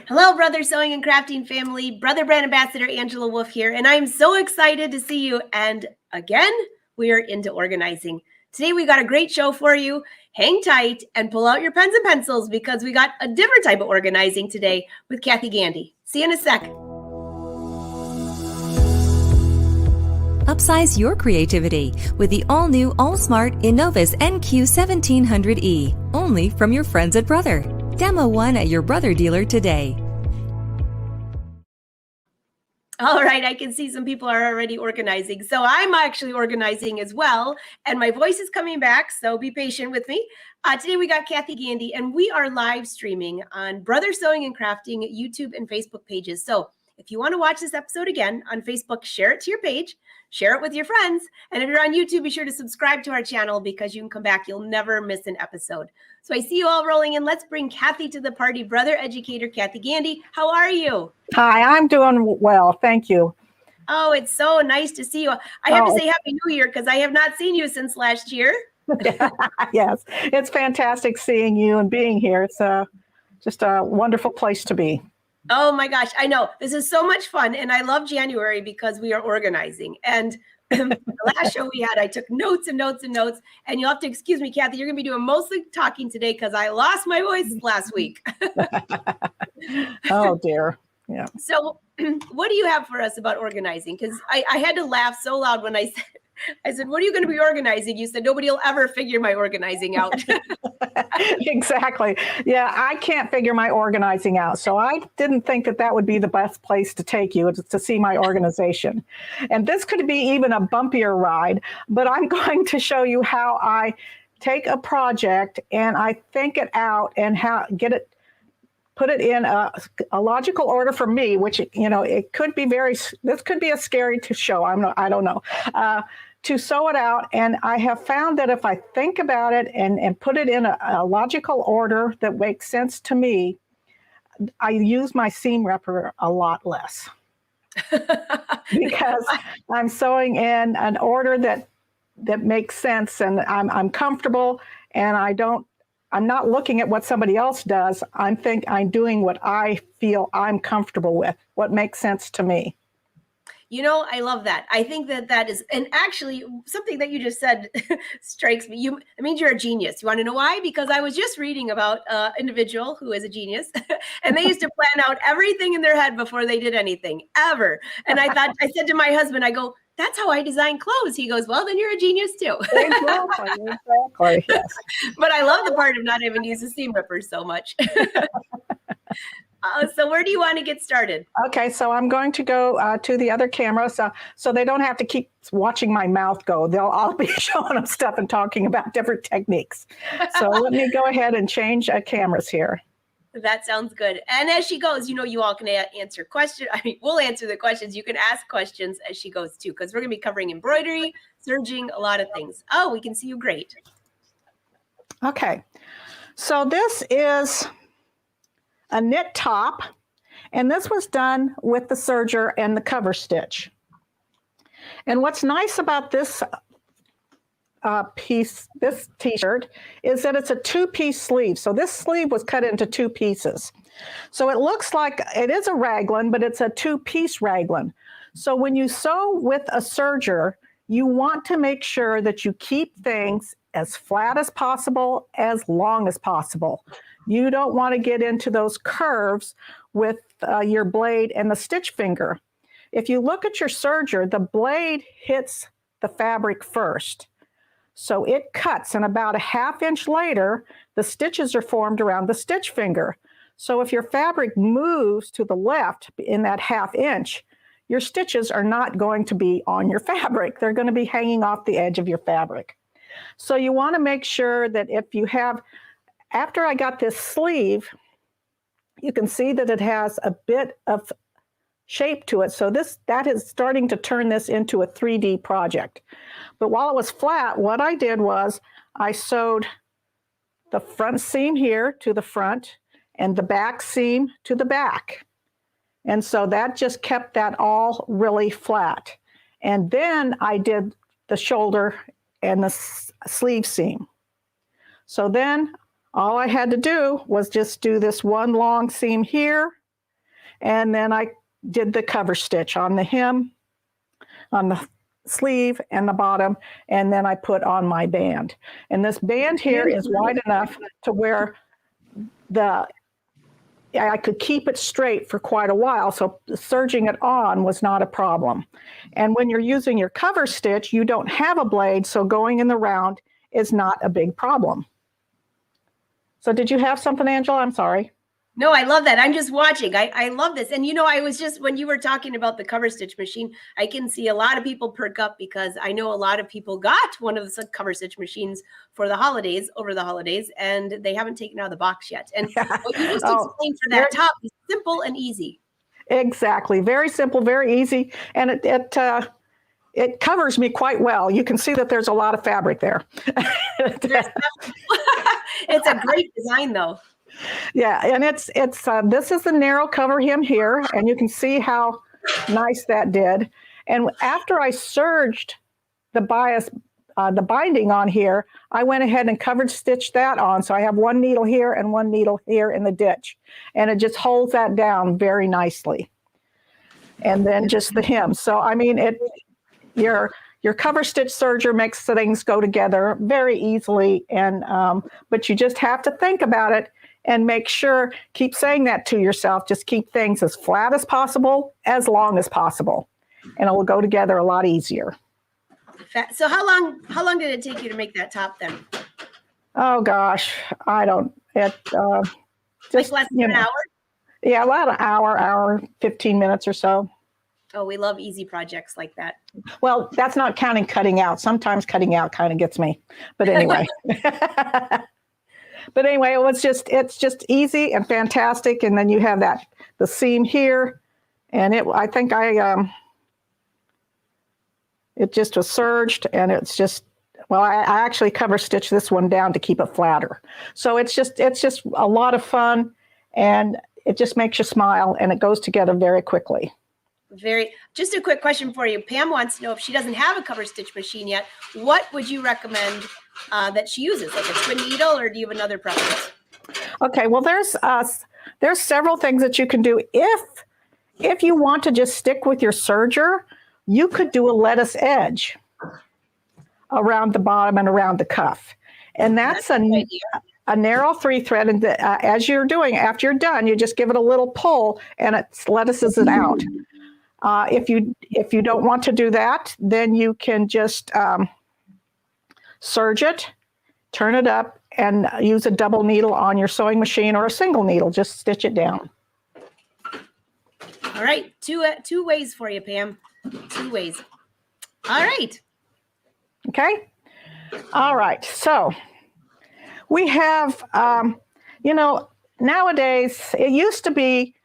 Hello, Brother Sewing and Crafting family. Brother Brand Ambassador Angela Wolf here, and I'm so excited to see you. And again, we are into organizing. Today, we got a great show for you. Hang tight and pull out your pens and pencils because we got a different type of organizing today with Cathy Gandy. See you in a sec. Upsize your creativity with the all-new, all-smart Innovus NQ1700E, only from your friends at Brother. Demo one at your Brother dealer today. All right, I can see some people are already organizing. So I'm actually organizing as well, and my voice is coming back, so be patient with me. Today we got Cathy Gandy, and we are live streaming on Brother Sewing and Crafting YouTube and Facebook pages. So if you want to watch this episode again on Facebook, share it to your page, share it with your friends. And if you're on YouTube, be sure to subscribe to our channel because you can come back. You'll never miss an episode. So I see you all rolling in. Let's bring Cathy to the party. Brother Educator Cathy Gandy, how are you? Hi, I'm doing well. Thank you. Oh, it's so nice to see you. I have to say Happy New Year because I have not seen you since last year. Yes, it's fantastic seeing you and being here. It's just a wonderful place to be. Oh my gosh, I know. This is so much fun. And I love January because we are organizing. And the last show we had, I took notes and notes and notes. And you'll have to excuse me, Cathy, you're going to be doing mostly talking today because I lost my voice last week. Oh, dear. Yeah. So what do you have for us about organizing? Because I had to laugh so loud when I said, what are you going to be organizing? You said, nobody will ever figure my organizing out. Exactly. Yeah, I can't figure my organizing out. So I didn't think that would be the best place to take you, to see my organization. And this could be even a bumpier ride, but I'm going to show you how I take a project and I think it out and put it in a logical order for me, which, it could be this could be a scary to show. I don't know. To sew it out. And I have found that if I think about it and put it in a logical order that makes sense to me, I use my seam ripper a lot less because I'm sewing in an order that makes sense and I'm comfortable and I'm not looking at what somebody else does. I'm doing what I feel I'm comfortable with, what makes sense to me. I love that. I think that is, and actually something that you just said strikes me. It means you're a genius. You want to know why? Because I was just reading about an individual who is a genius and they used to plan out everything in their head before they did anything ever. And I said to my husband, I go, that's how I design clothes. He goes, well, then you're a genius too. Exactly. Yes. But I love the part of not having to use a seam ripper so much. So where do you want to get started? Okay, so I'm going to go to the other camera so they don't have to keep watching my mouth go. I'll be showing them stuff and talking about different techniques. So let me go ahead and change cameras here. That sounds good. And as she goes, you all can answer questions. I mean, we'll answer the questions. You can ask questions as she goes too, because we're going to be covering embroidery, serging, a lot of things. Oh, we can see you great. Okay, so this is a knit top, and this was done with the serger and the cover stitch. And what's nice about this this t-shirt, is that it's a two-piece sleeve. So this sleeve was cut into two pieces. So it looks like it is a raglan, but it's a two-piece raglan. So when you sew with a serger, you want to make sure that you keep things as flat as possible, as long as possible. You don't want to get into those curves with your blade and the stitch finger. If you look at your serger, the blade hits the fabric first. So it cuts, and about a ½ inch later, the stitches are formed around the stitch finger. So if your fabric moves to the left in that ½ inch, your stitches are not going to be on your fabric. They're going to be hanging off the edge of your fabric. So you want to make sure that if you have, after I got this sleeve, you can see that it has a bit of shape to it. So that is starting to turn this into a 3D project. But while it was flat, what I did was I sewed the front seam here to the front and the back seam to the back. And so that just kept that all really flat. And then I did the shoulder and the sleeve seam. So then all I had to do was just do this one long seam here And then I did the cover stitch on the hem, on the sleeve and the bottom, and then I put on my band. And this band here is wide enough to where I could keep it straight for quite a while, so serging it on was not a problem. And when you're using your cover stitch, you don't have a blade, so going in the round is not a big problem. So did you have something, Angela? I'm sorry. No, I love that. I'm just watching. I love this. And, you know, I was just, when you were talking about the cover stitch machine, I can see a lot of people perk up because I know a lot of people got one of the cover stitch machines for the holidays, over the holidays, and they haven't taken it out of the box yet. And what you just explained for that top is simple and easy. Exactly. Very simple, very easy. And it covers me quite well. You can see that there's a lot of fabric there. It's a great design, though. Yeah, and it's this is the narrow cover hem here, and you can see how nice that did. And after I serged the binding on here, I went ahead and covered stitched that on. So I have one needle here and one needle here in the ditch, and it just holds that down very nicely. And then just the hem. So I mean, your cover stitch serger makes things go together very easily, and but you just have to think about it. And make sure, keep saying that to yourself, just keep things as flat as possible, as long as possible, and it will go together a lot easier. So how long did it take you to make that top then? Oh gosh, I don't, just like less than an hour? Yeah, about an hour, 15 minutes or so. Oh, we love easy projects like that. Well, that's not counting cutting out. Sometimes cutting out kind of gets me, but anyway. But anyway, it's just easy and fantastic. And then you have the seam here, and it just was serged, and it's just, well, I actually cover stitched this one down to keep it flatter. So it's just a lot of fun, and it just makes you smile, and it goes together very quickly. Just a quick question for you. Pam wants to know, if she doesn't have a cover stitch machine yet, what would you recommend that she uses, like a twin needle, or do you have another preference? Okay, well, there's several things that you can do. If you want to just stick with your serger, you could do a lettuce edge around the bottom and around the cuff, and that's a narrow 3-thread. And as you're doing, after you're done, you just give it a little pull, and it lettuces it out. If you don't want to do that, then you can just serge it, turn it up, and use a double needle on your sewing machine, or a single needle. Just stitch it down. All right, two ways for you, Pam. 2 ways. All right. Okay. All right. So we have, nowadays, it used to be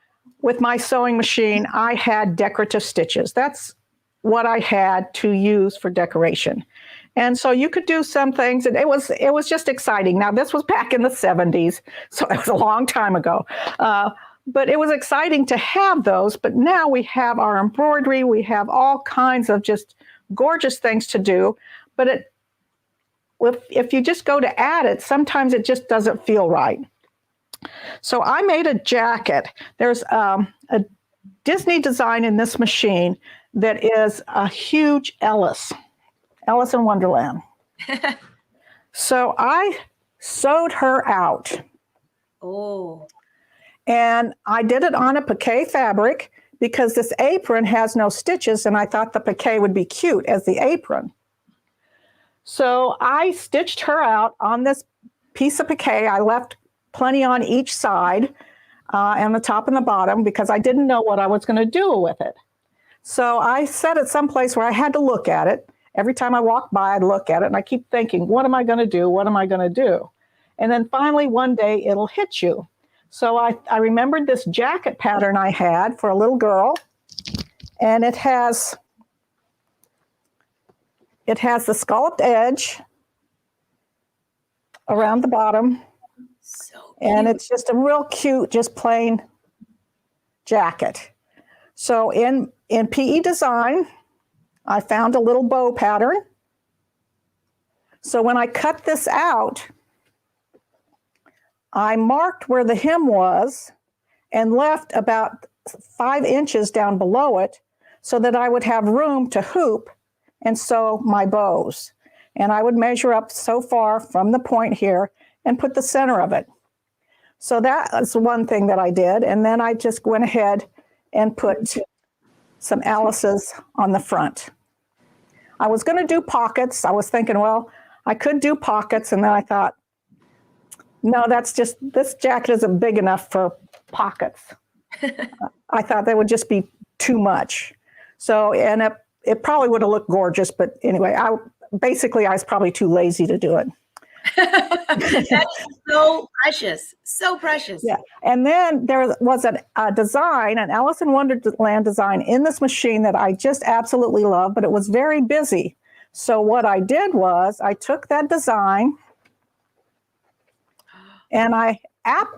with my sewing machine, I had decorative stitches. That's what I had to use for decoration. And so you could do some things, and it was just exciting. Now, this was back in the 70s, so it was a long time ago. But it was exciting to have those. But now we have our embroidery. We have all kinds of just gorgeous things to do. But if you just go to add it, sometimes it just doesn't feel right. So I made a jacket. There's a Disney design in this machine that is a huge Alice in Wonderland. So I sewed her out. Oh. And I did it on a piqué fabric because this apron has no stitches, and I thought the piqué would be cute as the apron. So I stitched her out on this piece of piqué. I left plenty on each side, and the top and the bottom, because I didn't know what I was going to do with it. So I set it someplace where I had to look at it. Every time I walked by, I'd look at it, and I keep thinking, what am I going to do? What am I going to do? And then finally, one day, it'll hit you. So I remembered this jacket pattern I had for a little girl, and it has the scalloped edge around the bottom. So cute. And it's just a real cute, just plain jacket. So in PE Design, I found a little bow pattern. So when I cut this out, I marked where the hem was and left about 5 inches down below it so that I would have room to hoop and sew my bows. And I would measure up so far from the point here and put the center of it. So that was one thing that I did. And then I just went ahead and put some Alice's on the front. I was going to do pockets. I was thinking, well, I could do pockets. And then I thought, no, this jacket isn't big enough for pockets. I thought that would just be too much. So, and it probably would have looked gorgeous. But anyway, I was probably too lazy to do it. That is so precious. So precious. Yeah. And then there was a design, an Alice in Wonderland design in this machine that I just absolutely love, but it was very busy. So what I did was I took that design and I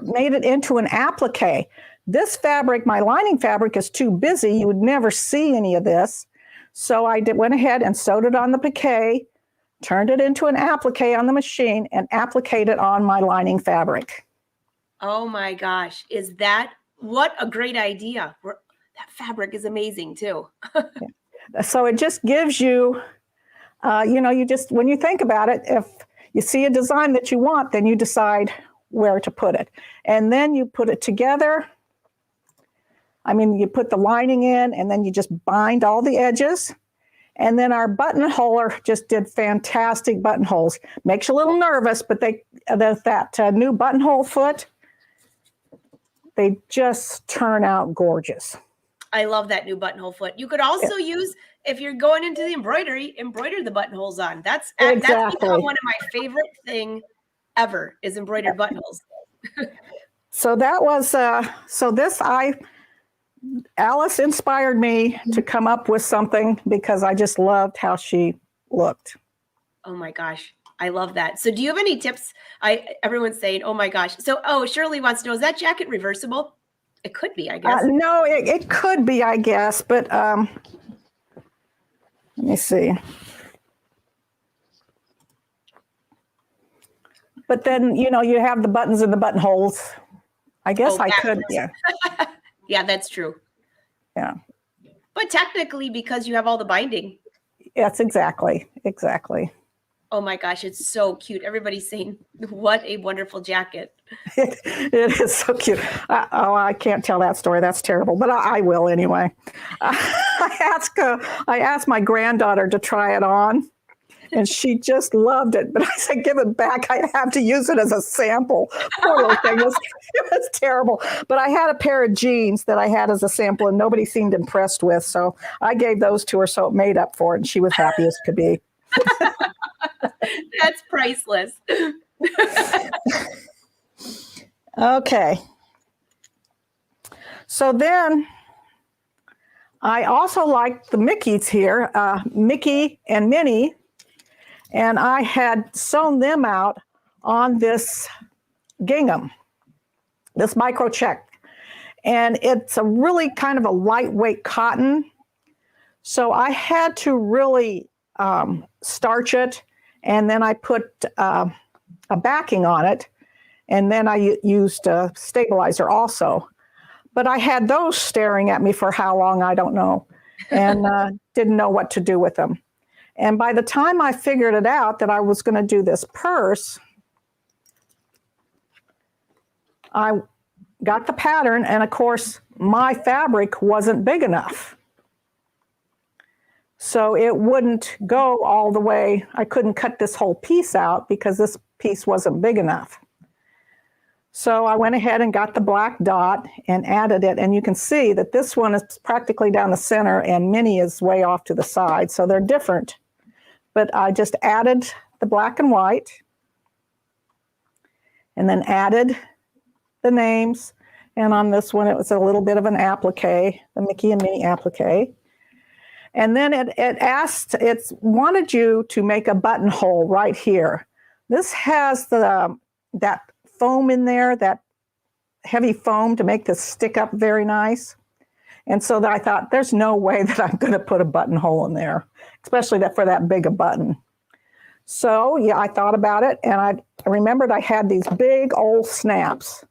made it into an applique. This fabric, my lining fabric, is too busy. You would never see any of this. So I went ahead and sewed it on the piqué, turned it into an applique on the machine, and appliqued it on my lining fabric. Oh my gosh. What a great idea. That fabric is amazing too. So it just gives you, when you think about it, if you see a design that you want, then you decide where to put it. And then you put it together. You put the lining in and then you just bind all the edges. And then our buttonholer just did fantastic buttonholes. Makes you a little nervous, but that new buttonhole foot, they just turn out gorgeous. I love that new buttonhole foot. You could also use, if you're going into the embroider the buttonholes on. That's become one of my favorite thing ever is embroidered buttonholes. So that was, Alice inspired me to come up with something because I just loved how she looked. Oh my gosh. I love that. So do you have any tips? Everyone's saying, oh my gosh. So, Shirley wants to know, is that jacket reversible? It could be, I guess. No, it could be, I guess. But let me see. But then, you have the buttons and the buttonholes. I guess I could. Yeah. Yeah, that's true. Yeah. But technically, because you have all the binding. Yes, exactly. Oh my gosh, it's so cute. Everybody's saying, what a wonderful jacket. It is so cute. I can't tell that story. That's terrible, but I will anyway. I asked my granddaughter to try it on, and she just loved it. But I said, give it back. I have to use it as a sample. Poor little thing. It was terrible. But I had a pair of jeans that I had as a sample, and nobody seemed impressed with. So I gave those to her, so it made up for it, and she was happy as could be. That's priceless. Okay. So then I also like the Mickeys here, Mickey and Minnie, and I had sewn them out on this gingham, this micro check. And it's a really kind of a lightweight cotton. So I had to really starch it, and then I put a backing on it, and then I used a stabilizer also. But I had those staring at me for how long, I don't know, and didn't know what to do with them. And by the time I figured it out that I was going to do this purse, I got the pattern, and of course, my fabric wasn't big enough. So it wouldn't go all the way. I couldn't cut this whole piece out because this piece wasn't big enough. So I went ahead and got the black dot and added it. And you can see that this one is practically down the center and Minnie is way off to the side. So they're different. But I just added the black and white and then added the names. And on this one, it was a little bit of an applique, the Mickey and Minnie applique. And then it wanted you to make a buttonhole right here. This has that foam in there, that heavy foam to make this stick up very nice. And so I thought, there's no way that I'm going to put a buttonhole in there, especially for that big a button. So yeah, I thought about it, and I remembered I had these big old snaps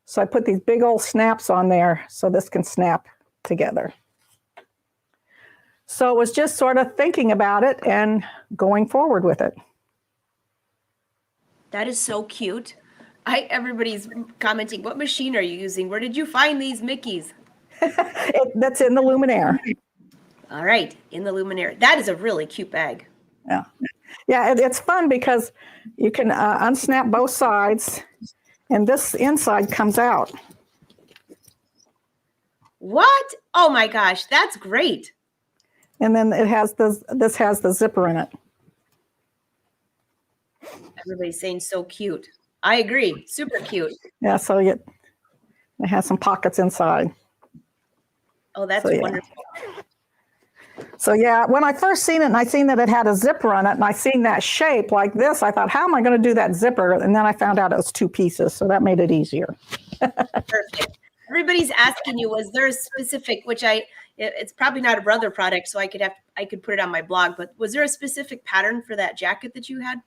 So I put these big old snaps on there so this can snap together. So it was just sort of thinking about it and going forward with it. That is so cute. Everybody's commenting, what machine are you using? Where did you find these Mickeys? That's in the Luminaire. All right, in the Luminaire. That is a really cute bag. Yeah, yeah, it's fun because you can unsnap both sides, and this inside comes out. What? Oh my gosh, that's great. And then it has this has the zipper in it. Everybody's saying so cute. I agree, super cute. Yeah, so it has some pockets inside. Oh, that's So, wonderful. So yeah, when I first seen it and I seen that it had a zipper on it and I seen that shape like this, I thought, how am I going to do that zipper? And then I found out it was 2 pieces, so that made it easier. Perfect. Everybody's asking you, was there a specific, it's probably not a brother product, so I could put it on my blog, but was there a specific pattern for that jacket that you had?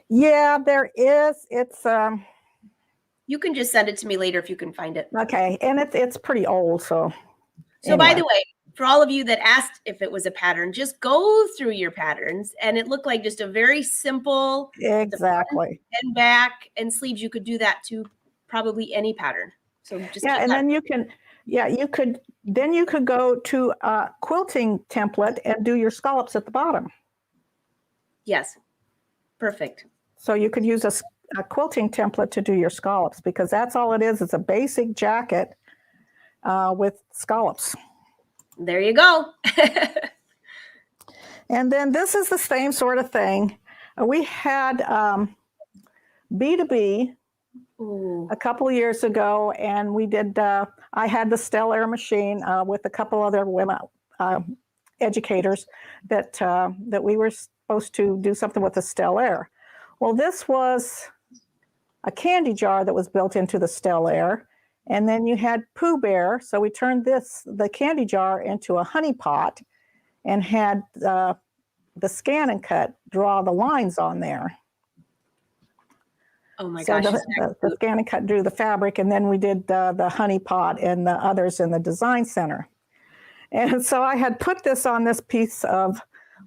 Yeah, there is. It's You can just send it to me later if you can find it. okay, and it's pretty old, so. So anyway. by the way, for all of you that asked if it was a pattern, just go through your patterns, and it looked like just a very simple. Exactly. And back and sleeves. You could do that to probably any pattern. So just Yeah, and then you could go to a quilting template and do your scallops at the bottom. Yes, perfect. So you could use a quilting template to do your scallops because that's all it is. It's a basic jacket with scallops. There you go. And then this is the same sort of thing. We had B2B a couple of years ago, and we did, I had the Stellaire machine with a couple other women, educators, that we were supposed to do something with the Stellaire. Well, this was a candy jar that was built into the Stellaire, and then you had Pooh Bear, so we turned the candy jar into a honey pot and had the Scan and Cut draw the lines on there. Oh my so gosh. the Scan and Cut drew the fabric, and then we did the honey pot and the others in the design center. And so I had put this on this piece of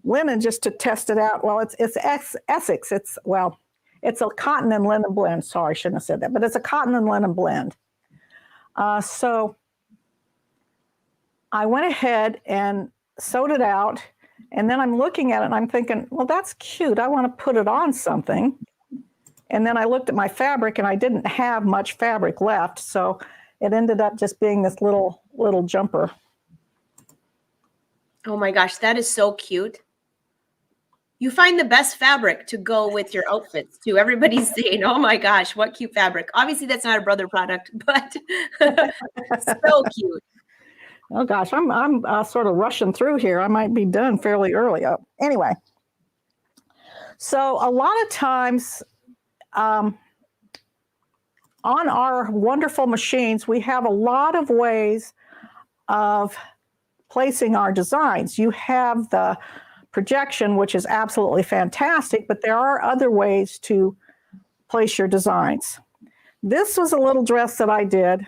linen just to test it out. Well, it's Essex. It's a cotton and linen blend. Sorry, I shouldn't have said that, but it's a cotton and linen blend. So I went ahead and sewed it out, and then I'm looking at it and I'm thinking, well, that's cute. I want to put it on something. And then I looked at my fabric and I didn't have much fabric left. So it ended up just being this little jumper. Oh my gosh, that is so cute. You find the best fabric to go with your outfits too. Everybody's saying, oh my gosh, what cute fabric. Obviously that's not a brother product, but so cute. Oh gosh, I'm sort of rushing through here. I might be done fairly early. Anyway, so a lot of times on our wonderful machines, we have a lot of ways of placing our designs. You have the projection, which is absolutely fantastic, but there are other ways to place your designs. This was a little dress that I did,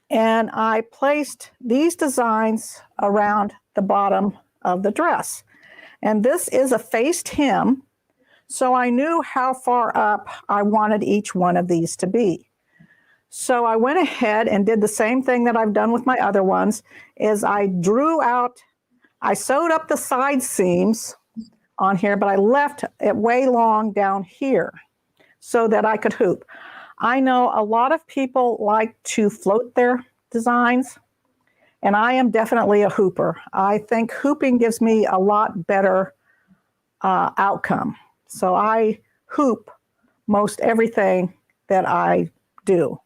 and I placed these designs around the bottom of the dress. And this is a faced hem, so I knew how far up I wanted each one of these to be. So I went ahead and did the same thing that I've done with my other ones, is I sewed up the side seams on here, but I left it way long down here so that I could hoop. I know a lot of people like to float their designs, and I am definitely a hooper. I think hooping gives me a lot better outcome. So I hoop most everything that I do.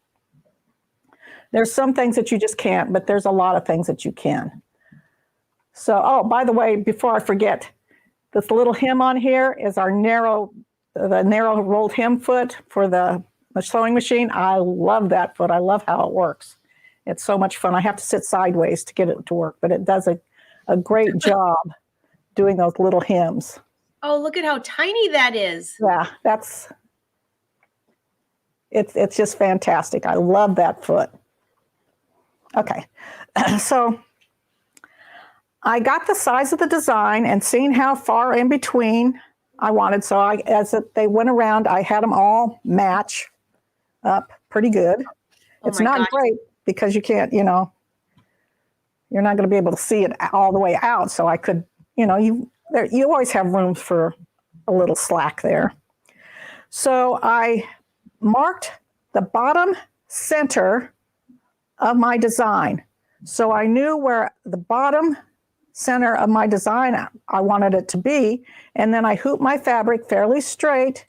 There's some things that you just can't, but there's a lot of things that you can. So, oh, by the way, before I forget, this little hem on here is the narrow rolled hem foot for the sewing machine. I love that foot. I love how it works. It's so much fun. I have to sit sideways to get it to work, but it does a great job doing those little hems. Oh, look at how tiny that is. Yeah, it's just fantastic. I love that foot. Okay, so I got the size of the design and seen how far in between I wanted. So they went around, I had them all match up pretty good. Oh It's my not gosh. great because you can't, you're not going to be able to see it all the way out. So I could, you always have room for a little slack there. So I marked the bottom center of my design. So I knew where the bottom center of my design I wanted it to be. And then I hooped my fabric fairly straight.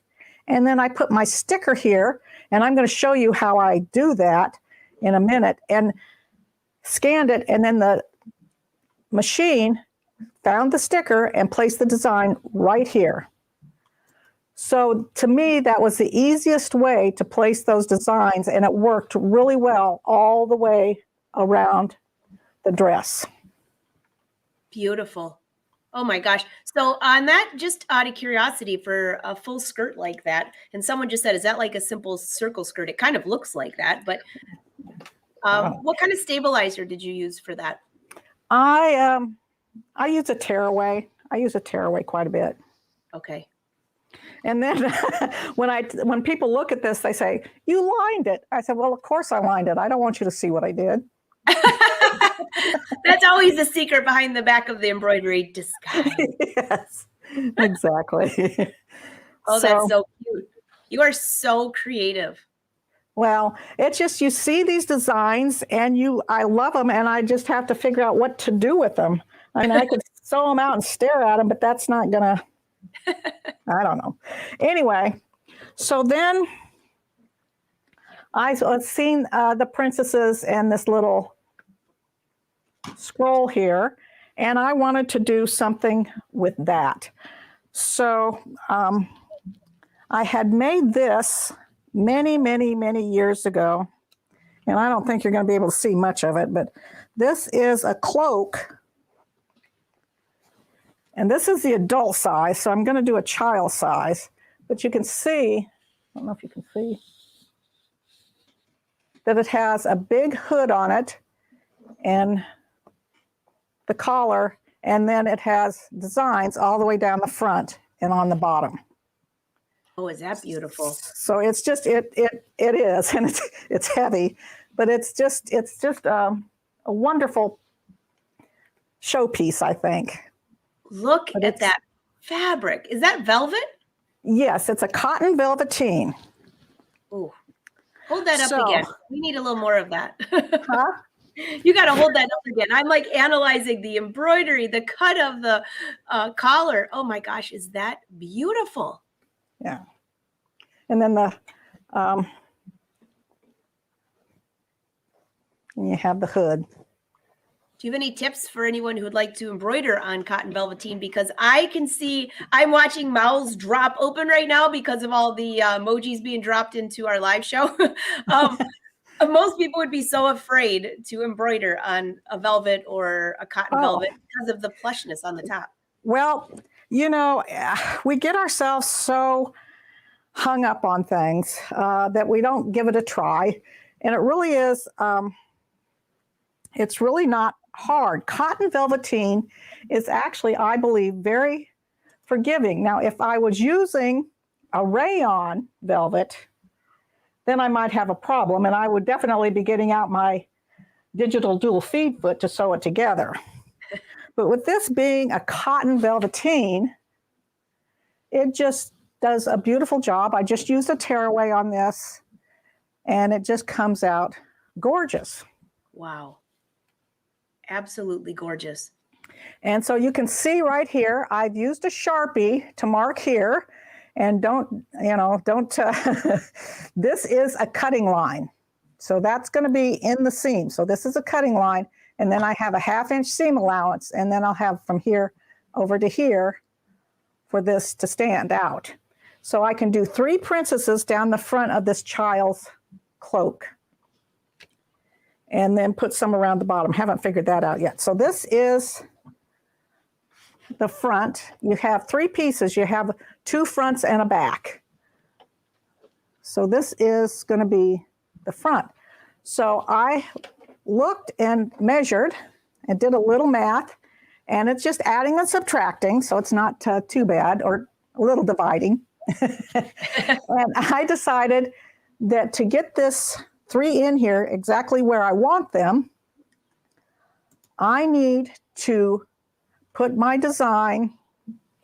And then I put my sticker here. And I'm going to show you how I do that in a minute. And scanned it. And then the machine found the sticker and placed the design right here. So to me, that was the easiest way to place those designs, and it worked really well all the way around the dress. Beautiful. Oh my gosh. So on that, just out of curiosity, for a full skirt like that, and someone just said, is that like a simple circle skirt? It kind of looks like that, but what kind of stabilizer did you use for that? I use a tearaway. I use a tearaway quite a bit. Okay. And then when people look at this, they say, "You lined it." I said, "Well, of course I lined it. I don't want you to see what I did." That's always the secret behind the back of the embroidery disguise. Yes, exactly. Oh, that's so cute. You are so creative. Well, it's just, you see these designs and I love them, and I just have to figure out what to do with them. I mean, I could sew them out and stare at them, but that's not gonna, I don't know. Anyway, so then I've seen the princesses and this little scroll here, and I wanted to do something with that. So I had made this many, many, many years ago, and I don't think you're going to be able to see much of it, but this is a cloak, and this is the adult size, so I'm going to do a child size, but you can see, I don't know if you can see, that it has a big hood on it and the collar, and then it has designs all the way down the front and on the bottom. Oh, is that beautiful? So it's just it is, and it's heavy, but it's just a wonderful showpiece, I think. Look at that fabric. Is that velvet? Yes, it's a cotton velveteen. Oh, hold that up So- again. We need a little more of that. Huh? You got to hold that up again. I'm like analyzing the embroidery, the cut of the collar. Oh my gosh, is that beautiful? Yeah. And then and you have the hood. Do you have any tips for anyone who would like to embroider on cotton velveteen? Because I can see, I'm watching mouths drop open right now because of all the emojis being dropped into our live show. Most people would be so afraid to embroider on a velvet or a cotton velvet because of the plushness on the top. Well, we get ourselves so hung up on things that we don't give it a try. And it really is, it's really not hard. Cotton velveteen is actually, I believe, very forgiving. Now, if I was using a rayon velvet, then I might have a problem, and I would definitely be getting out my digital dual feed foot to sew it together. But with this being a cotton velveteen, it just does a beautiful job. I just used a tearaway on this, and it just comes out gorgeous. Wow. Absolutely gorgeous. And so you can see right here, I've used a Sharpie to mark here, and this is a cutting line. So that's going to be in the seam. So this is a cutting line, and then I have a 1/2 inch seam allowance, and then I'll have from here over to here for this to stand out. So I can do 3 princesses down the front of this child's cloak, and then put some around the bottom. Haven't figured that out yet. So this is the front. You have 3 pieces. You have 2 fronts and a back. So this is going to be the front. So I looked and measured and did a little math, and it's just adding and subtracting, so it's not too bad, or a little dividing. And I decided that to get this 3 in here exactly where I want them, I need to put my design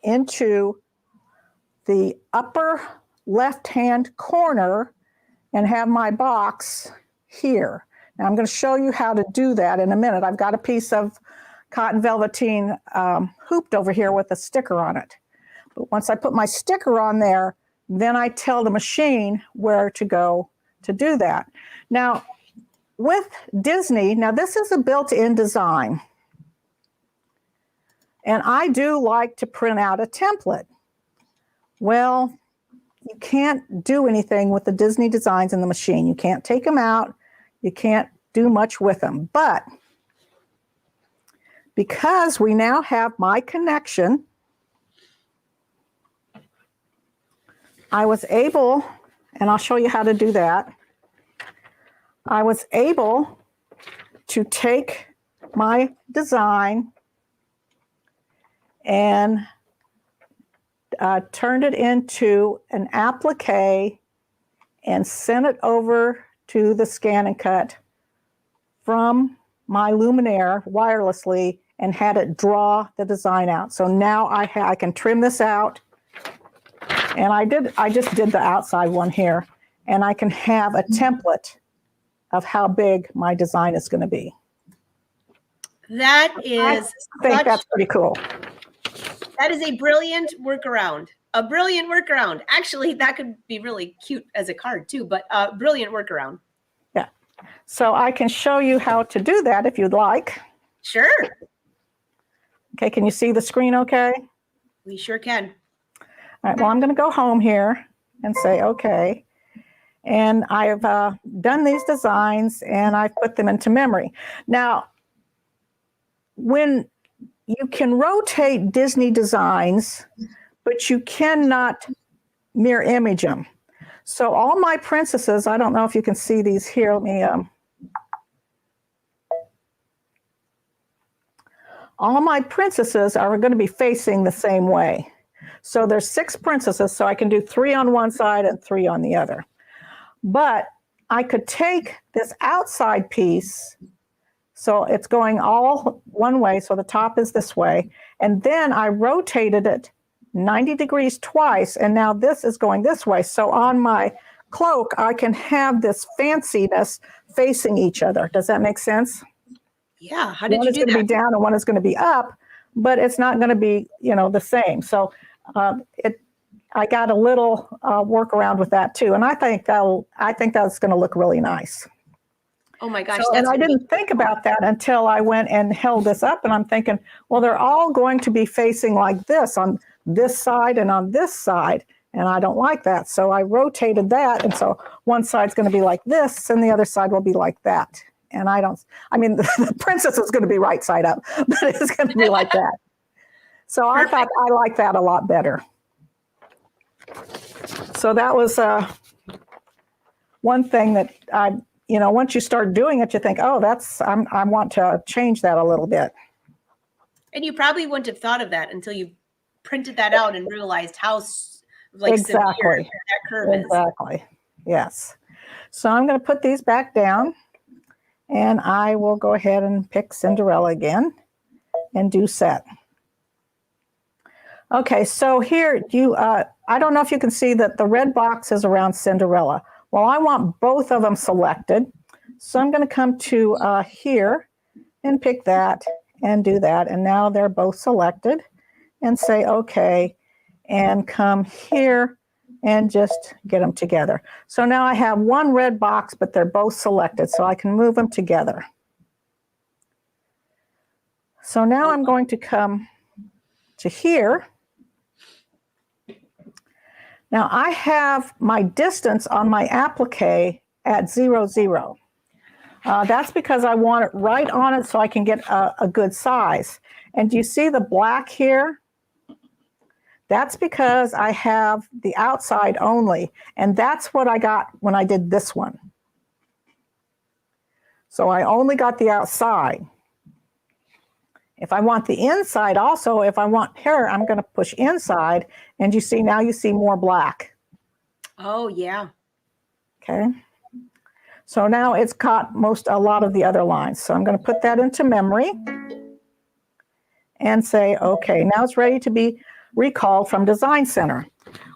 into the upper left-hand corner and have my box here. Now I'm going to show you how to do that in a minute. I've got a piece of cotton velveteen hooped over here with a sticker on it. But once I put my sticker on there, then I tell the machine where to go to do that. Now, with Disney, now this is a built-in design. And I do like to print out a template. Well, you can't do anything with the Disney designs in the machine. You can't take them out. You can't do much with them. But because we now have my connection, I was able, and I'll show you how to do that. I was able to take my design and turned it into an applique and sent it over to the Scan and Cut from my Luminaire wirelessly and had it draw the design out. So now I can trim this out, and I just did the outside one here, and I can have a template of how big my design is going to be. That is, I think that's pretty cool. That is a brilliant workaround. A brilliant workaround. Actually, that could be really cute as a card too, but a brilliant workaround. Yeah. So I can show you how to do that if you'd like. Sure. Okay, can you see the screen okay? We sure can. All right, well, I'm going to go home here and say, okay. And I've done these designs and I've put them into memory. Now, when you can rotate Disney designs, but you cannot mirror image them. So all my princesses, I don't know if you can see these here. Let me, all my princesses are going to be facing the same way. So there's 6 princesses, so I can do 3 on one side and 3 on the other. But I could take this outside piece, so it's going all one way, so the top is this way, and then I rotated it 90 degrees twice, and now this is going this way. So on my cloak, I can have this fanciness facing each other. Does that make sense? Yeah, how did one you is do going to be that? down and one is going to be up, but it's not going to be, the same. So I got a little workaround with that too, and I think that's going to look really nice. Oh my gosh. So, and I didn't think about that until I went and held this up, and I'm thinking, well, they're all going to be facing like this on this side and on this side, and I don't like that. So I rotated that, and so one side's going to be like this, and the other side will be like that. And the princess is going to be right side up, but it's going to be like that. So I thought I like that a lot better. So that was one thing that once you start doing it, you think, oh, I want to change that a little bit. And you probably wouldn't have thought of that until you printed that out and realized how severe exactly that curve is. Exactly. Yes. So I'm going to put these back down, and I will go ahead and pick Cinderella again and do set. Okay, so here I don't know if you can see that the red box is around Cinderella. Well, I want both of them selected. So I'm going to come to here and pick that and do that. And now they're both selected, and say, okay, and come here and just get them together. So now I have one red box, but they're both selected, so I can move them together. So now I'm going to come to here. Now I have my distance on my applique at 0, 0. That's because I want it right on it so I can get a good size. And do you see the black here? That's because I have the outside only, and that's what I got when I did this one. So I only got the outside. If I want the inside also, if I want here, I'm going to push inside, and you see now you see more black. Oh, yeah. Okay. So now it's caught a lot of the other lines. So I'm going to put that into memory and say, okay, now it's ready to be recalled from Design Center.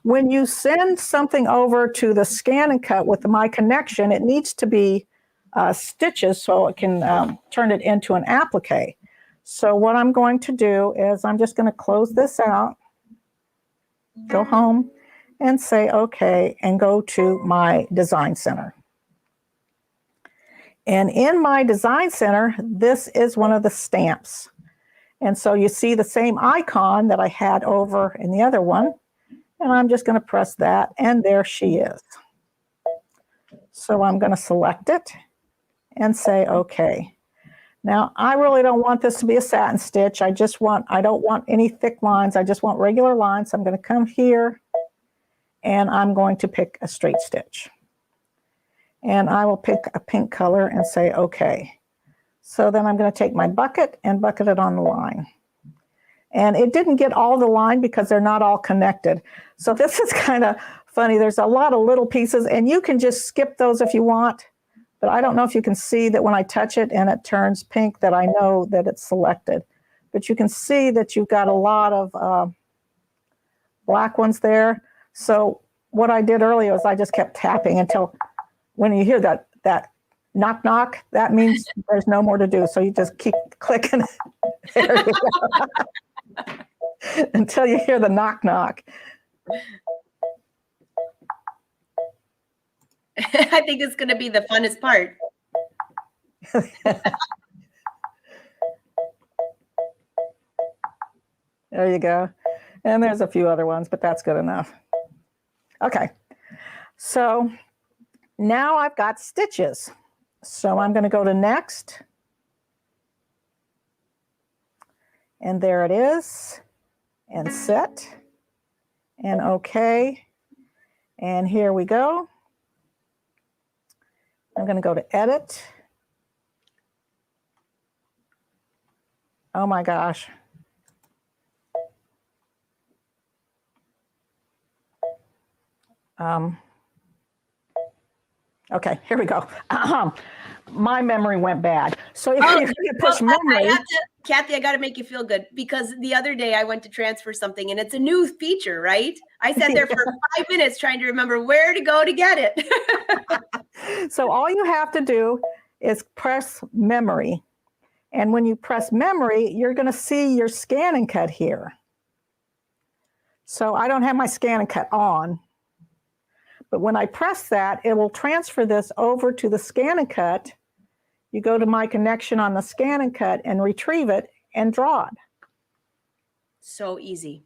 When you send something over to the scan and cut with My Connection, it needs to be stitches so it can turn it into an applique. So what I'm going to do is I'm just going to close this out, go home, and say, okay, and go to my Design Center. And in my Design Center, this is one of the stamps. And so you see the same icon that I had over in the other one. And I'm just going to press that, and there she is. So I'm going to select it and say, okay. Now, I really don't want this to be a satin stitch. I don't want any thick lines. I just want regular lines. So I'm going to come here, and I'm going to pick a straight stitch. And I will pick a pink color and say, okay. So then I'm going to take my bucket and bucket it on the line. And it didn't get all the line because they're not all connected. So this is kind of funny. There's a lot of little pieces, and you can just skip those if you want. But I don't know if you can see that when I touch it and it turns pink that I know that it's selected. But you can see that you've got a lot of black ones there. So what I did earlier was I just kept tapping until when you hear that knock, knock, that means there's no more to do. So you just keep clicking there you go. Until you hear the knock, knock. I think it's going to be the funnest part. There you go. And there's a few other ones, but that's good enough. Okay. So now I've got stitches. So I'm going to go to next. And there it is. And set. And okay. And here we go. I'm going to go to edit. Oh my gosh. Okay, here we go. My memory went bad. So if you push memory. Cathy, I got to make you feel good because the other day I went to transfer something and it's a new feature, right? I sat there for 5 minutes trying to remember where to go to get it. So all you have to do is press memory. And when you press memory, you're going to see your scan and cut here. So I don't have my scan and cut on. But when I press that, it will transfer this over to the scan and cut. You go to My Connection on the scan and cut and retrieve it and draw it. So easy.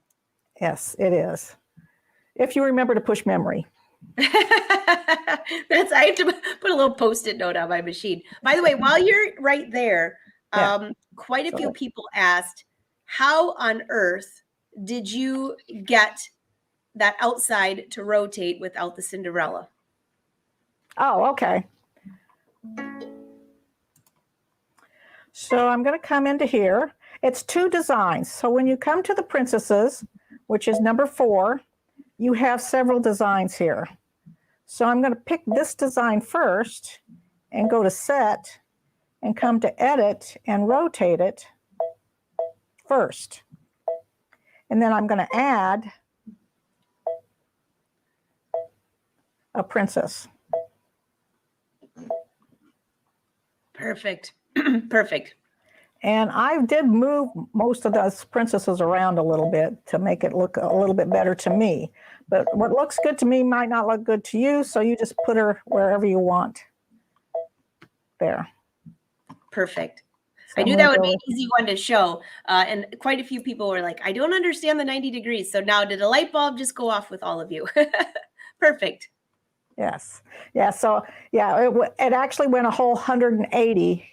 Yes, it is. If you remember to push memory. I have to put a little Post-it note on my machine. By the way, while you're right there, quite a few people asked, how on earth did you get that outside to rotate without the Cinderella? Oh, okay. So I'm going to come into here. It's 2 designs. So when you come to the princesses, which is number 4, you have several designs here. So I'm going to pick this design first and go to set and come to edit and rotate it first. And then I'm going to add a princess. Perfect. Perfect. And I did move most of those princesses around a little bit to make it look a little bit better to me. But what looks good to me might not look good to you, so you just put her wherever you want. There. Perfect. So I knew that would be an easy one to show. And quite a few people were like, I don't understand the 90 degrees. So now did a light bulb just go off with all of you? Perfect. Yes. Yeah. So yeah, it actually went a whole 180.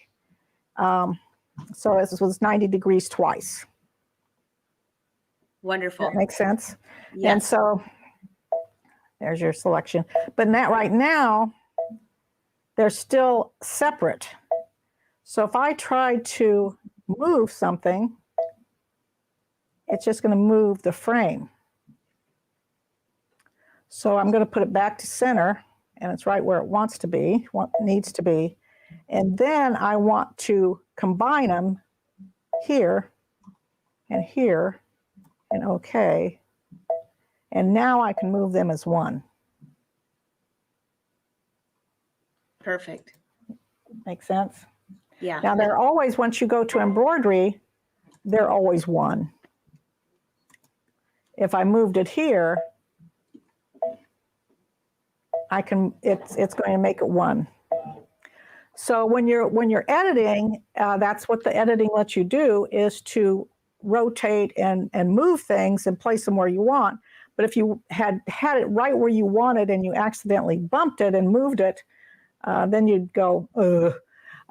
So it was 90 degrees twice. Wonderful. That makes sense. Yes. And so there's your selection. But right now, they're still separate. So if I try to move something, it's just going to move the frame. So I'm going to put it back to center, and it's right where it wants to be, what needs to be. And then I want to combine them here and here and okay. And now I can move them as one. Perfect. Make sense? Yeah. Now they're always, once you go to embroidery, they're always one. If I moved it here, I can, it's going to make it one. So when you're editing, that's what the editing lets you do, is to rotate and move things and place them where you want. But if you had it right where you wanted and you accidentally bumped it and moved it, then you'd go, ugh.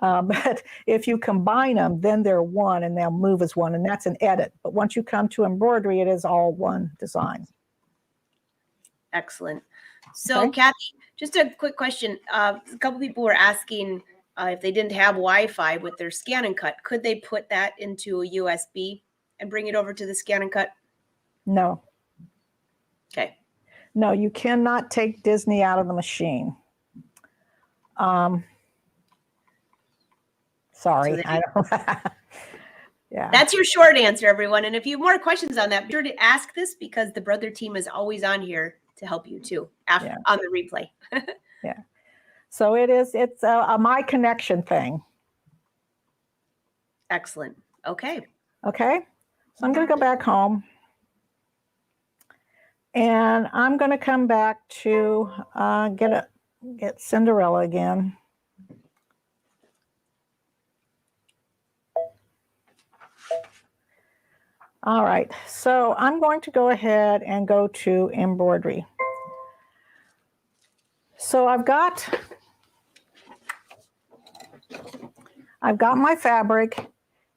But if you combine them, then they're one and they'll move as one, and that's an edit. But once you come to embroidery, it is all one design. Excellent. So, Okay. Cathy, just a quick question. A couple people were asking if they didn't have Wi-Fi with their scan and cut, could they put that into a USB and bring it over to the scan and cut? No. Okay. No, you cannot take Disney out of the machine. Sorry, I don't. Yeah. That's your short answer, everyone. And if you have more questions on that, be sure to ask this, because the brother team is always on here to help you too, after, on the replay. Yeah. So it's a my connection thing. Excellent. Okay. Okay. So I'm going to go back home. And I'm going to come back to get Cinderella again. All right, so I'm going to go ahead and go to embroidery. So I've got my fabric,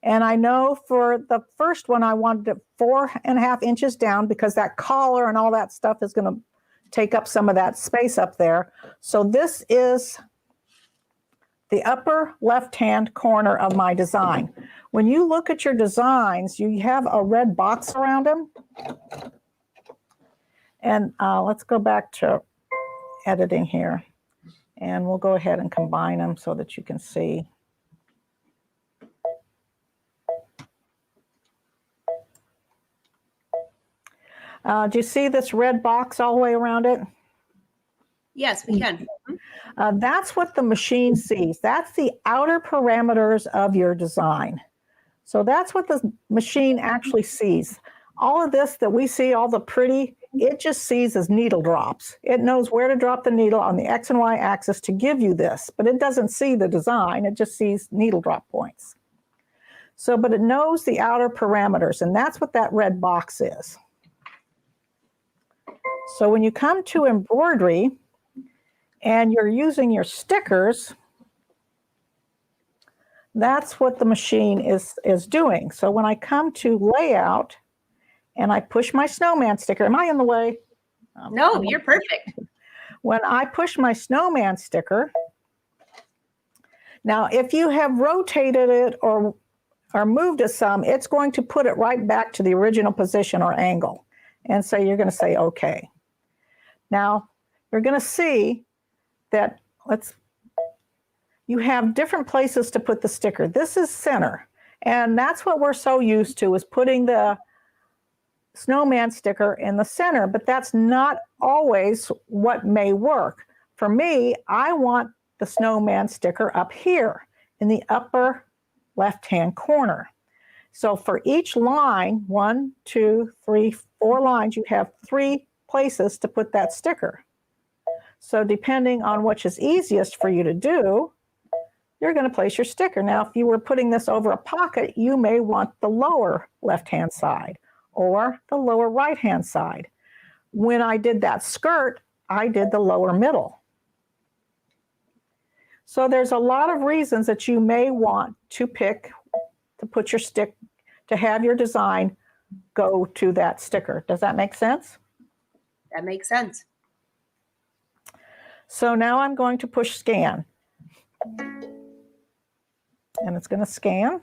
and I know for the first one I wanted it 4.5 inches down, because that collar and all that stuff is going to take up some of that space up there. So this is the upper left-hand corner of my design. When you look at your designs, you have a red box around them. And let's go back to editing here. And we'll go ahead and combine them so that you can see. Do you see this red box all the way around it? Yes, we can. That's what the machine sees. That's the outer parameters of your design. So that's what the machine actually sees. All of this that we see, all the pretty, it just sees as needle drops. It knows where to drop the needle on the X and Y axis to give you this, but it doesn't see the design. It just sees needle drop points. So, but it knows the outer parameters, and that's what that red box is. So when you come to embroidery and you're using your stickers, that's what the machine is doing. So when I come to layout and I push my snowman sticker, am I in the way? No, you're perfect. When I push my snowman sticker, now if you have rotated it or moved it some, it's going to put it right back to the original position or angle. And so you're going to say, okay. Now you're going to see that you have different places to put the sticker. This is center. And that's what we're so used to, is putting the snowman sticker in the center, but that's not always what may work. For me, I want the snowman sticker up here in the upper left-hand corner. So for each line, 1, 2, 3, 4 lines, you have 3 places to put that sticker. So depending on which is easiest for you to do, you're going to place your sticker. Now, if you were putting this over a pocket, you may want the lower left-hand side or the lower right-hand side. When I did that skirt, I did the lower middle. So there's a lot of reasons that you may want to pick to put your stick, to have your design go to that sticker. Does that make sense? That makes sense. So now I'm going to push scan. And it's going to scan.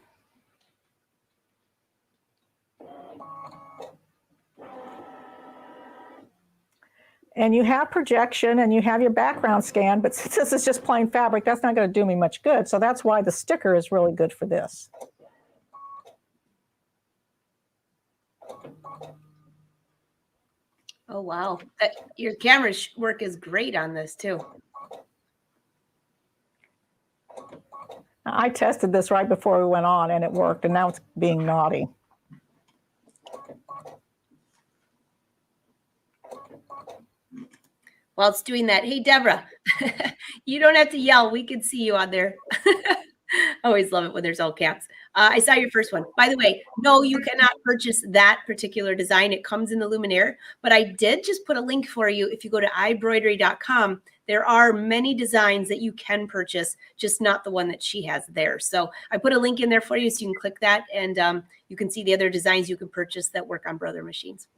And you have projection and you have your background scan, but since this is just plain fabric, that's not going to do me much good. So that's why the sticker is really good for this. Oh, wow. Your camera work is great on this too. I tested this right before we went on and it worked, and now it's being naughty. While it's doing that, hey, Deborah, you don't have to yell. We can see you on there. I always love it when there's all caps. I saw your first one. By the way, no, you cannot purchase that particular design. It comes in the Luminaire, but I did just put a link for you. If you go to embroidery.com, there are many designs that you can purchase, just not the one that she has there. So I put a link in there for you so you can click that, and you can see the other designs you can purchase that work on Brother machines.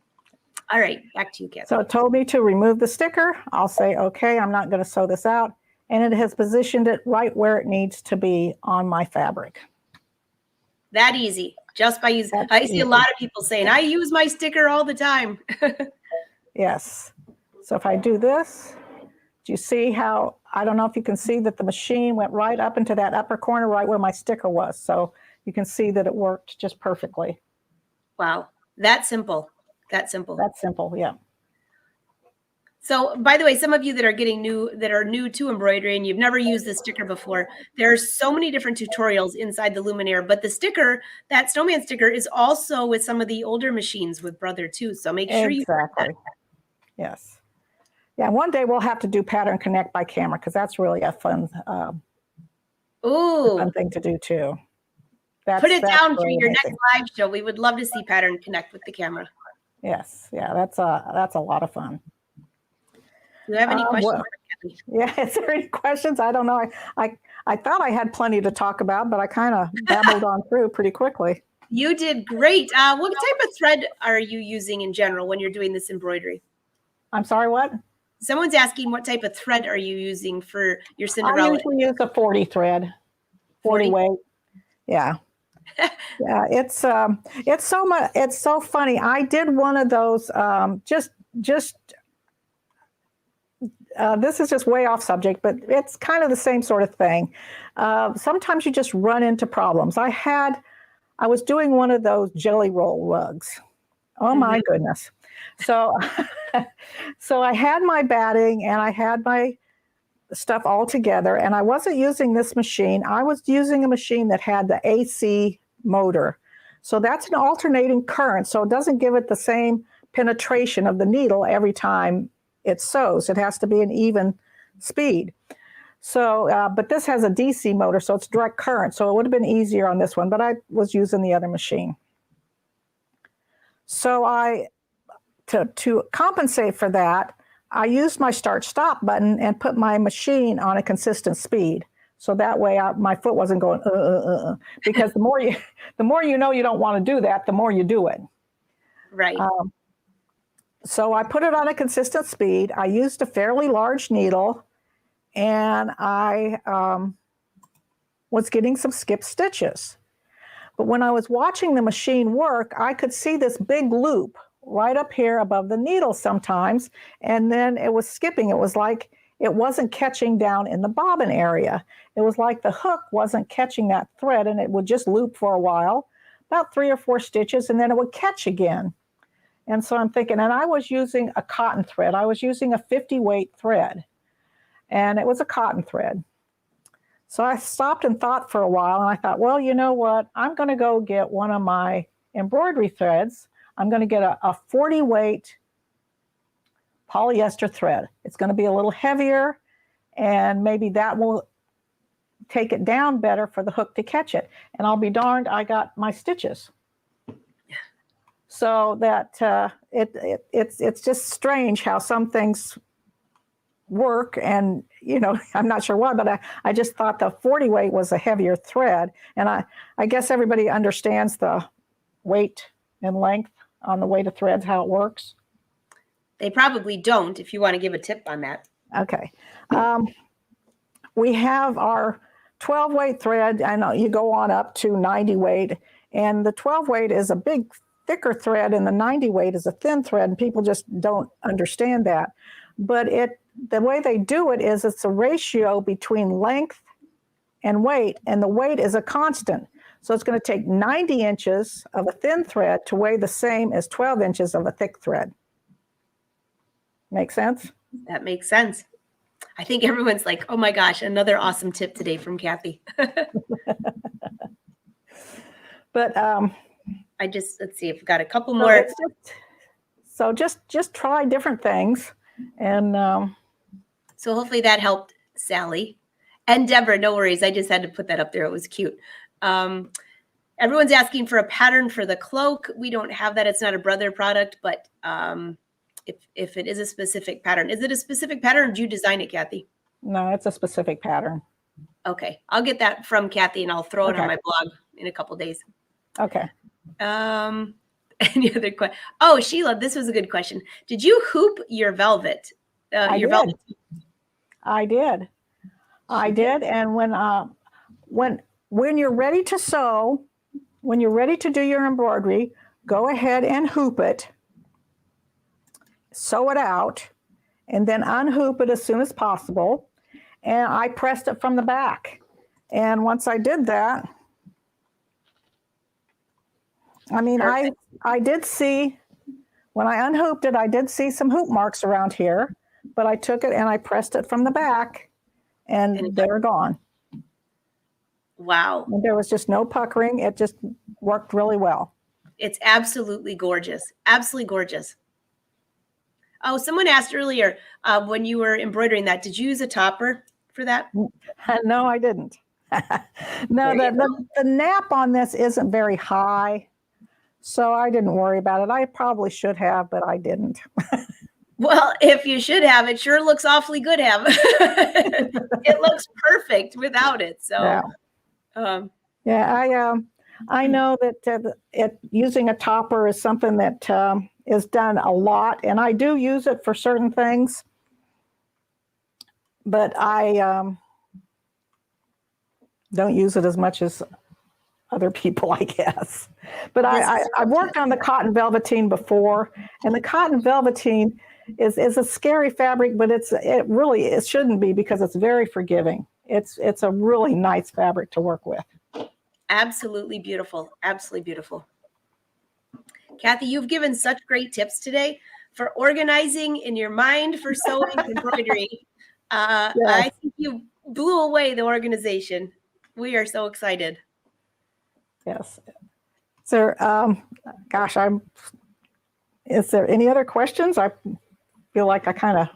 All right, back to you, Cathy. So it told me to remove the sticker. I'll say, okay, I'm not going to sew this out. And it has positioned it right where it needs to be on my fabric. That easy, just by using. I see a lot of people saying, I use my sticker all the time. Yes. So if I do this, do you see how, I don't know if you can see that the machine went right up into that upper corner, right where my sticker was. So you can see that it worked just perfectly. Wow, that simple. That simple. That's simple, yeah. So, by the way, some of you that are new to embroidery and you've never used the sticker before, there's so many different tutorials inside the Luminaire. But the sticker, that snowman sticker, is also with some of the older machines with Brother too. So make sure you exactly. Yes. Yeah. One day we'll have to do pattern connect by camera because that's really a fun, fun thing to do too. Put it down for your next live show. We would love to see pattern connect with the camera. Yes. Yeah. That's a lot of fun. Do you have any questions? Yeah, is there any questions? I don't know. I thought I had plenty to talk about, but I kind of babbled on through pretty quickly. You did great. What type of thread are you using in general when you're doing this embroidery? I'm sorry, what? Someone's asking what type of thread are you using for your Cinderella? I usually use a 40 thread, 40 weight. Yeah. Yeah, it's so much. It's so funny. I did one of those. This is just way off subject, but it's kind of the same sort of thing. Sometimes you just run into problems. I was doing one of those jelly roll rugs. Oh my goodness. So, so I had my batting and I had my stuff all together, and I wasn't using this machine. I was using a machine that had the AC motor. So that's an alternating current. So it doesn't give it the same penetration of the needle every time it sews. It has to be an even speed. So, but this has a DC motor, so it's direct current. So it would have been easier on this one, but I was using the other machine. So to compensate for that, I used my start stop button and put my machine on a consistent speed. So that way my foot wasn't going, because the more you know you don't want to do that, the more you do it. Right. So I put it on a consistent speed. I used a fairly large needle, and I was getting some skip stitches. But when I was watching the machine work, I could see this big loop right up here above the needle sometimes, and then it was skipping. It was like it wasn't catching down in the bobbin area. It was like the hook wasn't catching that thread, and it would just loop for a while, about 3 or 4 stitches, and then it would catch again. And so I'm thinking, and I was using a cotton thread. I was using a 50 weight thread, and it was a cotton thread. So I stopped and thought for a while, and I thought, well, you know what? I'm going to go get one of my embroidery threads. I'm going to get a 40 weight polyester thread. It's going to be a little heavier, and maybe that will take it down better for the hook to catch it. And I'll be darned, I got my stitches. So that it's just strange how some things work, and I'm not sure why, but I just thought the 40 weight was a heavier thread, and I guess everybody understands the weight in length on the weighted threads, how it works? They probably don't, if you want to give a tip on that. Okay. We have our 12 weight thread. I know you go on up to 90 weight, and the 12 weight is a big, thicker thread, and the 90 weight is a thin thread, and people just don't understand that. But the way they do it is it's a ratio between length and weight, and the weight is a constant. So it's going to take 90 inches of a thin thread to weigh the same as 12 inches of a thick thread. Make sense? That makes sense. I think everyone's like, oh my gosh, another awesome tip today from Cathy. But let's see, I've got a couple more. So just try different things. And so hopefully that helped Sally. And Deborah, no worries. I just had to put that up there. It was cute. Everyone's asking for a pattern for the cloak. We don't have that. It's not a brother product, but if it is a specific pattern. Is it a specific pattern, or did you design it, Cathy? No, it's a specific pattern. Okay. I'll get that from Cathy, and I'll throw it on my blog in a couple days. Okay. Any other question? Oh, Sheila, this was a good question. Did you hoop your velvet? Velvet? I did. And when you're ready to sew, when you're ready to do your embroidery, go ahead and hoop it, sew it out, and then unhoop it as soon as possible. And I pressed it from the back. And once I did that, I mean, I did see, when I unhooped it, I did see some hoop marks around here, but I took it and I pressed it from the back, and they were gone. Wow. And there was just no puckering. It just worked really well. It's absolutely gorgeous. Absolutely gorgeous. Oh, someone asked earlier, when you were embroidering that, did you use a topper for that? No, I didn't. No, the nap on this isn't very high, so I didn't worry about it. I probably should have, but I didn't. Well, if you should have, it sure looks awfully good, Have. It looks perfect without it. So, I know that using a topper is something that is done a lot, and I do use it for certain things, but I don't use it as much as other people, I guess. But I've worked on the cotton velveteen before, and the cotton velveteen is a scary fabric, but it shouldn't be, because it's very forgiving. It's a really nice fabric to work with. Absolutely beautiful. Absolutely beautiful. Cathy, you've given such great tips today for organizing in your mind for sewing and embroidery. Yes. I think you blew away the organization. We are so excited. Yes. So, is there any other questions? I feel like I kind of.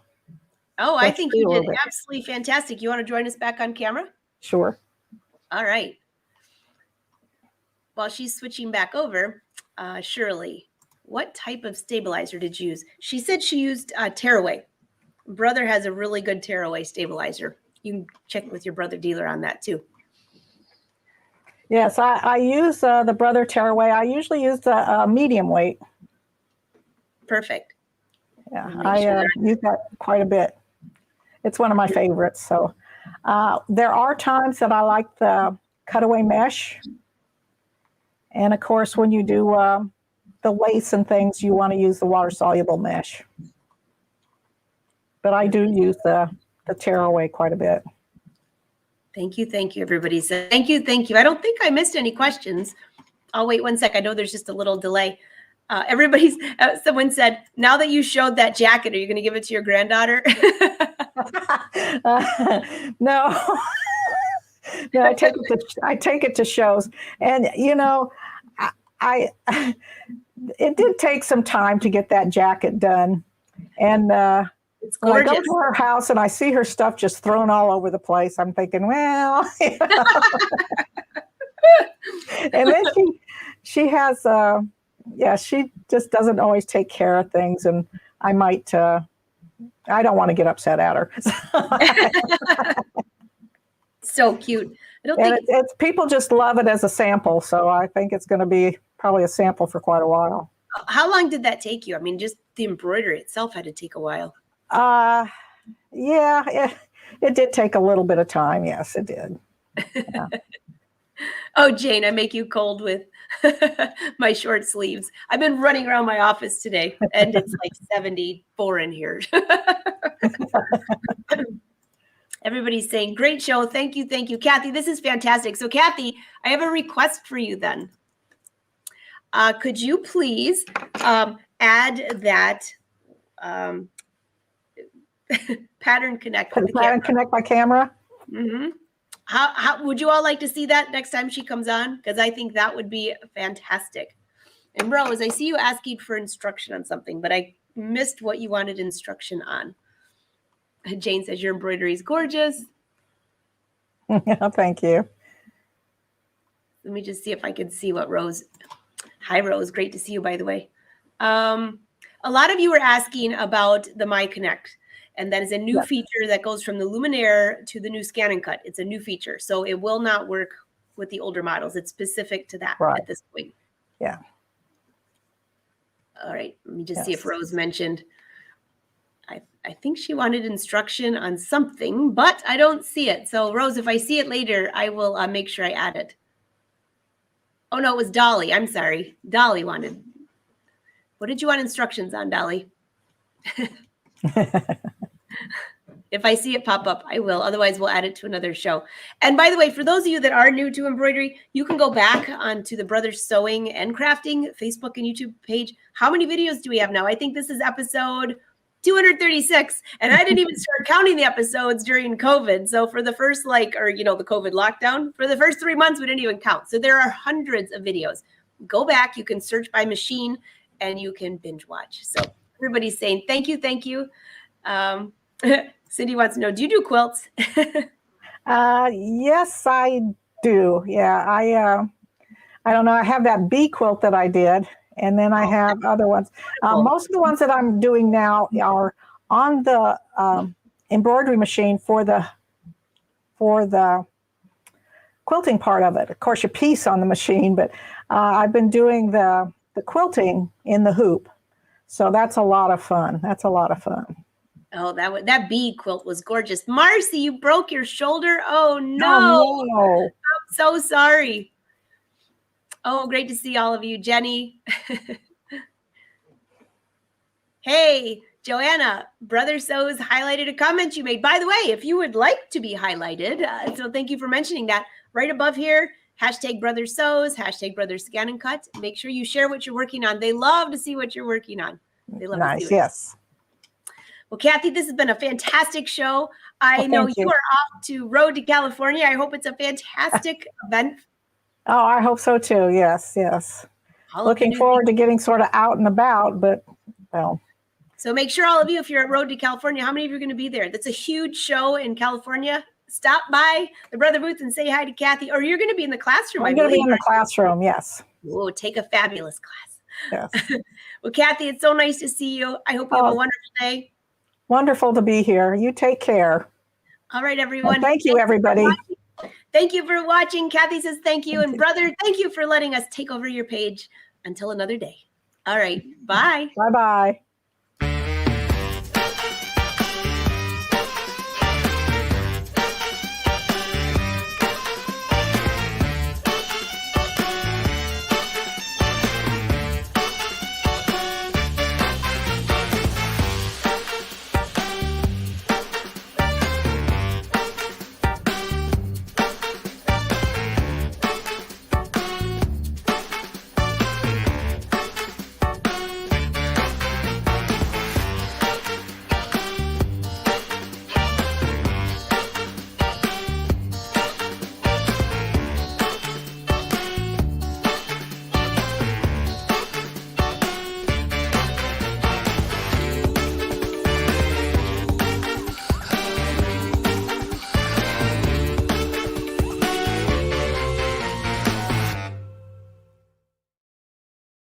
Oh, I think you did absolutely fantastic. You want to join us back on camera? Sure. All right. While she's switching back over, Shirley, what type of stabilizer did you use? She said she used tearaway. Brother has a really good tearaway stabilizer. You can check with your brother dealer on that too. Yes, I use the Brother tearaway. I usually use the medium weight. Perfect. Yeah, I use that quite a bit. It's one of my favorites. So there are times that I like the cutaway mesh. And of course, when you do the lace and things, you want to use the water-soluble mesh. But I do use the tearaway quite a bit. Thank you, everybody. So thank you. I don't think I missed any questions. I'll wait 1 sec. I know there's just a little delay. Someone said, now that you showed that jacket, are you going to give it to your granddaughter? No. No, I take it to shows. And, it did take some time to get that jacket done. And it's when gorgeous. I go to her house and I see her stuff just thrown all over the place, I'm thinking, well, and then she has, she just doesn't always take care of things. And I might, I don't want to get upset at her. So cute. It's people just love it as a sample. So I think it's going to be probably a sample for quite a while. How long did that take you? I mean, just the embroidery itself had to take a while. Yeah, it did take a little bit of time. Yes, it did. Yeah. Oh, Jane, I make you cold with my short sleeves. I've been running around my office today, and it's like 74 in here. Everybody's saying, great show. Thank you. Thank you. Cathy, this is fantastic. So, Cathy, I have a request for you then. Could you please add that pattern connect with the Pattern camera? connect my camera? Mm-hmm. How would you all like to see that next time she comes on? Because I think that would be fantastic. And Rose, I see you asking for instruction on something, but I missed what you wanted instruction on. Jane says your embroidery is gorgeous. Thank you. Let me just see if I can see what Rose. Hi, Rose. Great to see you, by the way. A lot of you were asking about the My Connect. And that is a new feature that goes from the Luminaire to the new Scan and Cut. It's a new feature. So it will not work with the older models. It's specific to that at this point. Yeah. All right. Let me just see if Rose mentioned. I think she wanted instruction on something, but I don't see it. So Rose, if I see it later, I will make sure I add it. Oh, no, it was Dolly. I'm sorry. Dolly wanted. What did you want instructions on, Dolly? If I see it pop up, I will. Otherwise, we'll add it to another show. And by the way, for those of you that are new to embroidery, you can go back onto the Brothers Sewing and Crafting Facebook and YouTube page. How many videos do we have now? I think this is episode 236. And I didn't even start counting the episodes during COVID. So for the first, the COVID lockdown, for the first 3 months, we didn't even count. So there are hundreds of videos. Go back. You can search by machine and you can binge watch. So everybody's saying, thank you, thank you. Cindy wants to know, do you do quilts? Yes, I do. Yeah, I don't know. I have that bee quilt that I did, and then I have other ones. Most of the ones that I'm doing now are on the embroidery machine for the quilting part of it. Of course, you piece on the machine, but I've been doing the quilting in the hoop. So that's a lot of fun. Oh, that bee quilt was gorgeous. Marcy, you broke your shoulder. Oh no. Oh, no. I'm so sorry. Oh, great to see all of you. Jenny. Hey, Joanna, Brother Sews highlighted a comment you made. By the way, if you would like to be highlighted, so thank you for mentioning that. Right above here, hashtag Brother Sews, hashtag Brother Scan and Cut. Make sure you share what you're working on. They love to see what you're working on. They love to see it. Yes. Well, Cathy, this has been a fantastic show. I know you are off to Road to California. I hope it's a fantastic event. Oh, I hope so too. Yes. Looking forward to getting sort of out and about, but well. So make sure all of you, if you're at Road to California, how many of you are going to be there? That's a huge show in California. Stop by the Brother Booth and say hi to Cathy, or you're going to be in the classroom. I'm going to be in the classroom. Yes. Oh, take a fabulous class. Yes. Well, Cathy, it's so nice to see you. I hope you have a wonderful day. Wonderful to be here. You take care. All right, everyone. Well, thank you, everybody. Thank you for watching. Cathy says thank you. And brother, thank you for letting us take over your page. Until another day. All right. Bye. Bye-bye.